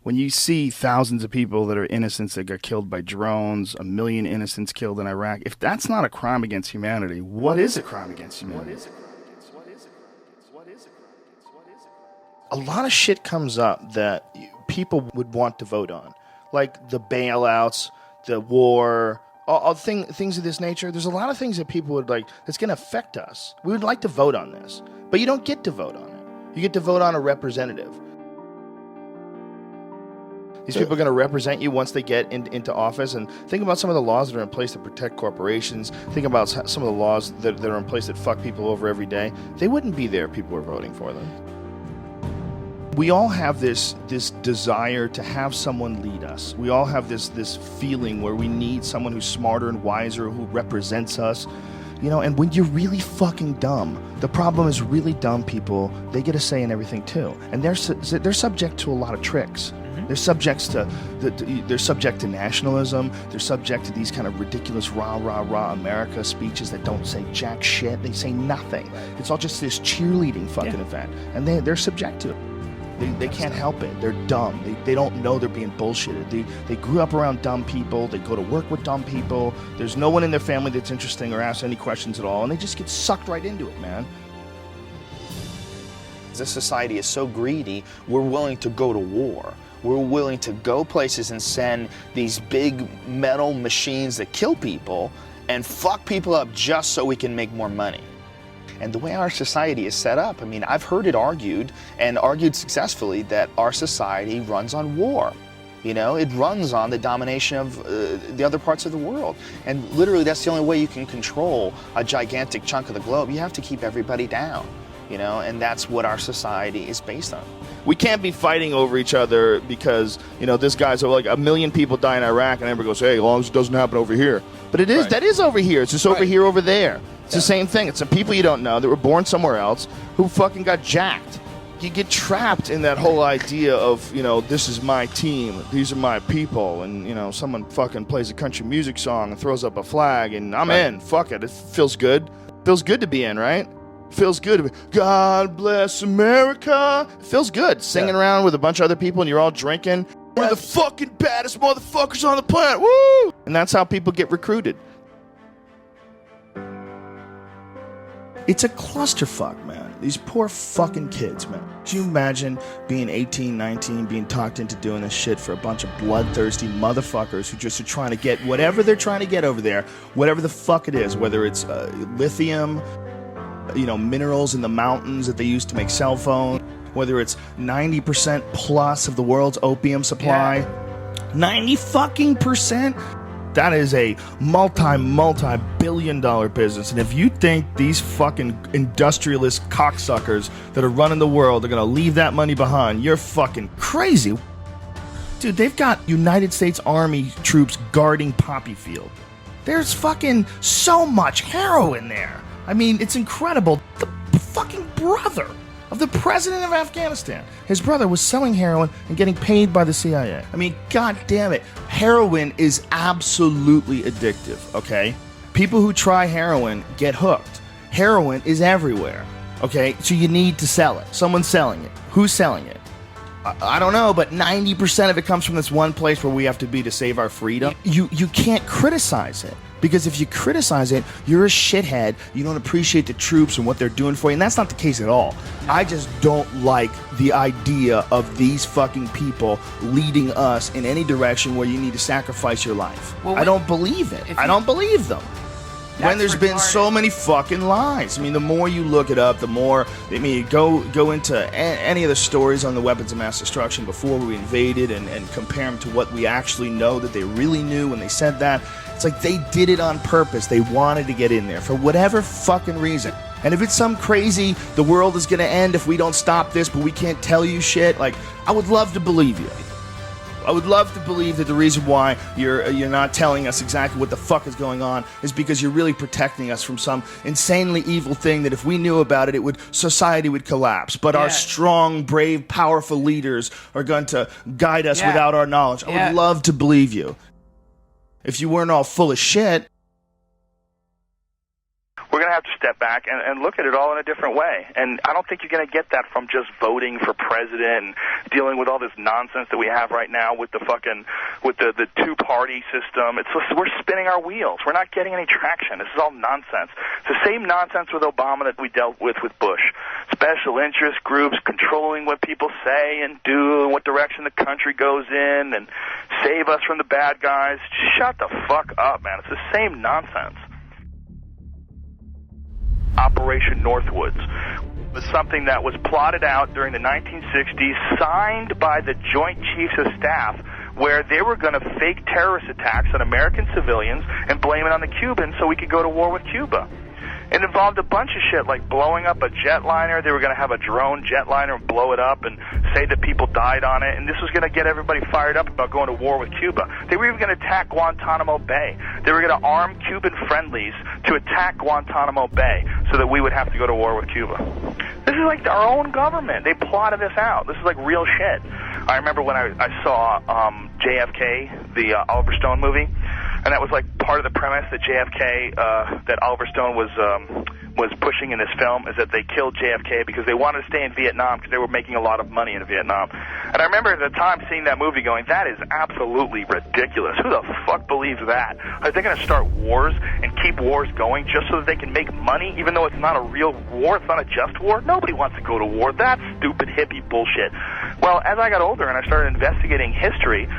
when you see thousands of people that are innocents that got killed by drones, 1 million innocents killed in Iraq, if that's not a crime against humanity, what is a crime against humanity? A lot of shit comes up that people would want to vote on, like the bailouts, the war, all things of this nature. There's a lot of things that people would like that's going to affect us. We would like to vote on this, but you don't get to vote on it. You get to vote on a representative. These people are going to represent you once they get into office. And think about some of the laws that are in place to protect corporations. Think about some of the laws that are in place that fuck people over every day. They wouldn't be there if people were voting for them. We all have this desire to have someone lead us. We all have this feeling where we need someone who's smarter and wiser, who represents us. You know, and when you're really fucking dumb, the problem is really dumb people, they get a say in everything too. And they're subject to a lot of tricks. They're subject to nationalism. They're subject to these kind of ridiculous rah, rah, rah America speeches that don't say jack shit. They say nothing. It's all just this cheerleading fucking event. And they're subject to it. They can't help it. They're dumb. They don't know they're being bullshitted. They grew up around dumb people. They go to work with dumb people. There's no one in their family that's interesting or asks any questions at all. And they just get sucked right into it, man. This society is so greedy, we're willing to go to war. We're willing to go places and send these big metal machines that kill people and fuck people up just so we can make more money. And the way our society is set up, I mean, I've heard it argued, and argued successfully, that our society runs on war. You know, it runs on the domination of the other parts of the world. And literally, that's the only way you can control a gigantic chunk of the globe. You have to keep everybody down, you know, and that's what our society is based on. We can't be fighting over each other because, you know, this guy's like 1 million people die in Iraq and everybody goes, hey, as long as it doesn't happen over here. But it is, right. That is over here. It's just over here, over there. It's the same thing. It's some people you don't know that were born somewhere else who fucking got jacked. You get trapped in that whole idea of, you know, this is my team, these are my people, and, you know, someone fucking plays a country music song and throws up a flag and I'm in. Fuck it. It feels good. Feels good to be in, right? Feels good to be, God bless America. It feels good singing around with a bunch of other people and you're all drinking. We're the fucking baddest motherfuckers on the planet. Woo! And that's how people get recruited. It's a clusterfuck, man. These poor fucking kids, man. Can you imagine being 18, 19, being talked into doing this shit for a bunch of bloodthirsty motherfuckers who just are trying to get whatever they're trying to get over there, whatever the fuck it is, whether it's lithium, you know, minerals in the mountains that they use to make cell phones, whether it's 90% plus of the world's opium supply, 90 fucking percent. That is a multi-billion-dollar business. And if you think these fucking industrialist cocksuckers that are running the world are going to leave that money behind, you're fucking crazy. Dude, they've got United States Army troops guarding Poppy Field. There's fucking so much heroin there. I mean, it's incredible. The fucking brother of the president of Afghanistan, his brother was selling heroin and getting paid by the CIA. I mean, god damn it. Heroin is absolutely addictive, okay? People who try heroin get hooked. Heroin is everywhere, okay? So you need to sell it. Someone's selling it. Who's selling it? I don't know, but 90% of it comes from this one place where we have to be to save our freedom. You can't criticize it. Because if you criticize it, you're a shithead. You don't appreciate the troops and what they're doing for you. And that's not the case at all. I just don't like the idea of these fucking people leading us in any direction where you need to sacrifice your life. Well, I don't believe it. I don't believe them. When there's been so many fucking lies. I mean, the more you look it up, the more, I mean, go into any of the stories on the weapons of mass destruction before we invaded and compare them to what we actually know that they really knew when they said that. It's like they did it on purpose. They wanted to get in there for whatever fucking reason. And if it's some crazy, the world is going to end if we don't stop this, but we can't tell you shit, like, I would love to believe you. I would love to believe that the reason why you're not telling us exactly what the fuck is going on is because you're really protecting us from some insanely evil thing that if we knew about it, society would collapse. But our strong, brave, powerful leaders are going to guide us without our knowledge. I would love to believe you. If you weren't all full of shit. We're going to have to step back and look at it all in a different way. And I don't think you're going to get that from just voting for president and dealing with all this nonsense that we have right now with the two-party system. We're spinning our wheels. We're not getting any traction. This is all nonsense. It's the same nonsense with Obama that we dealt with Bush. Special interest groups controlling what people say and do and what direction the country goes in and save us from the bad guys. Shut the fuck up, man. It's the same nonsense. Operation Northwoods was something that was plotted out during the 1960s, signed by the Joint Chiefs of Staff, where they were going to fake terrorist attacks on American civilians and blame it on the Cubans so we could go to war with Cuba. It involved a bunch of shit, like blowing up a jetliner. They were going to have a drone jetliner and blow it up and say that people died on it. And this was going to get everybody fired up about going to war with Cuba. They were even going to attack Guantanamo Bay. They were going to arm Cuban friendlies to attack Guantanamo Bay so that we would have to go to war with Cuba. This is like our own government. They plotted this out. This is like real shit. I remember when I saw JFK, the Oliver Stone movie, and that was like part of the premise that JFK, that Oliver Stone was pushing in this film, is that they killed JFK because they wanted to stay in Vietnam because they were making a lot of money in Vietnam. And I remember at the time seeing that movie going, that is absolutely ridiculous. Who the fuck believes that? Are they going to start wars and keep wars going just so that they can make money, even though it's not a real war, it's not a just war? Nobody wants to go to war. That's stupid hippie bullshit. Well, as I got older and I started investigating history,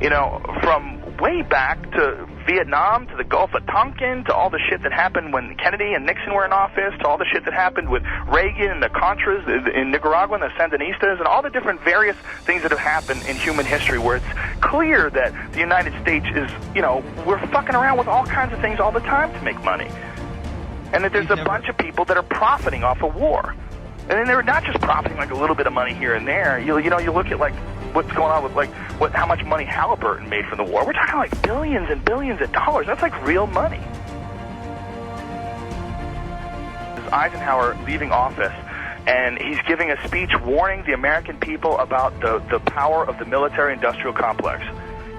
you know, from way back to Vietnam, to the Gulf of Tonkin, to all the shit that happened when Kennedy and Nixon were in office, to all the shit that happened with Reagan and the Contras in Nicaragua and the Sandinistas, and all the different various things that have happened in human history where it's clear that the United States is, you know, we're fucking around with all kinds of things all the time to make money. And that there's a bunch of people that are profiting off of war. And then they're not just profiting like a little bit of money here and there. You look at like what's going on with like how much money Halliburton made from the war. We're talking like billions and billions of dollars. That's like real money. Eisenhower leaving office, and he's giving a speech warning the American people about the power of the military-industrial complex.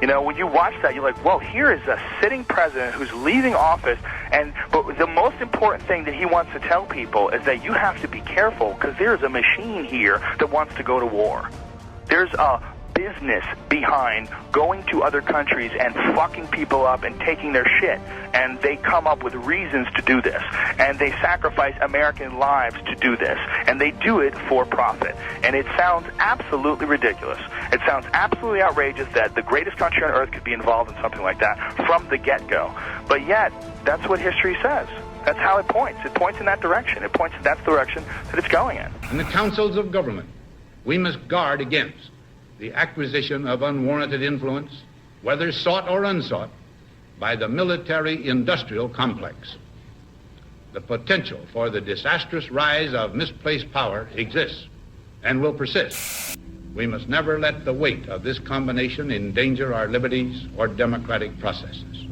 You know, when you watch that, you're like, whoa, here is a sitting president who's leaving office, but the most important thing that he wants to tell people is that you have to be careful because there's a machine here that wants to go to war. There's a business behind going to other countries and fucking people up and taking their shit. And they come up with reasons to do this. And they sacrifice American lives to do this. And they do it for profit. And it sounds absolutely ridiculous. It sounds absolutely outrageous that the greatest country on earth could be involved in something like that from the get-go. But yet, that's what history says. That's how it points. It points in that direction. It points in that direction that it's going in. In the councils of government, we must guard against the acquisition of unwarranted influence, whether sought or unsought, by the military-industrial complex. The potential for the disastrous rise of misplaced power exists and will persist. We must never let the weight of this combination endanger our liberties or democratic processes.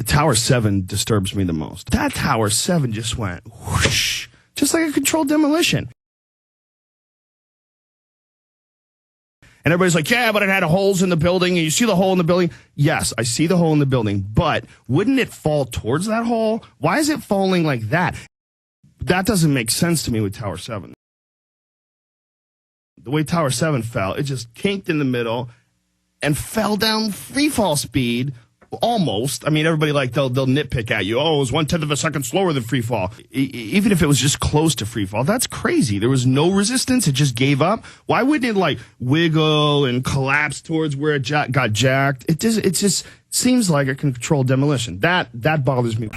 Tower 7 disturbs me the most. That Tower 7 just went whoosh, just like a controlled demolition. And everybody's like, yeah, but it had holes in the building. And you see the hole in the building? Yes, I see the hole in the building. But wouldn't it fall towards that hole? Why is it falling like that? That doesn't make sense to me with Tower 7. The way Tower 7 fell, it just kinked in the middle and fell down free fall speed. Almost. I mean, everybody they'll nitpick at you. Oh, it was 1/10 of a second slower than free fall. Even if it was just close to free fall, that's crazy. There was no resistance. It just gave up. Why wouldn't it wiggle and collapse towards where it got jacked? It just seems like a controlled demolition. That bothers me.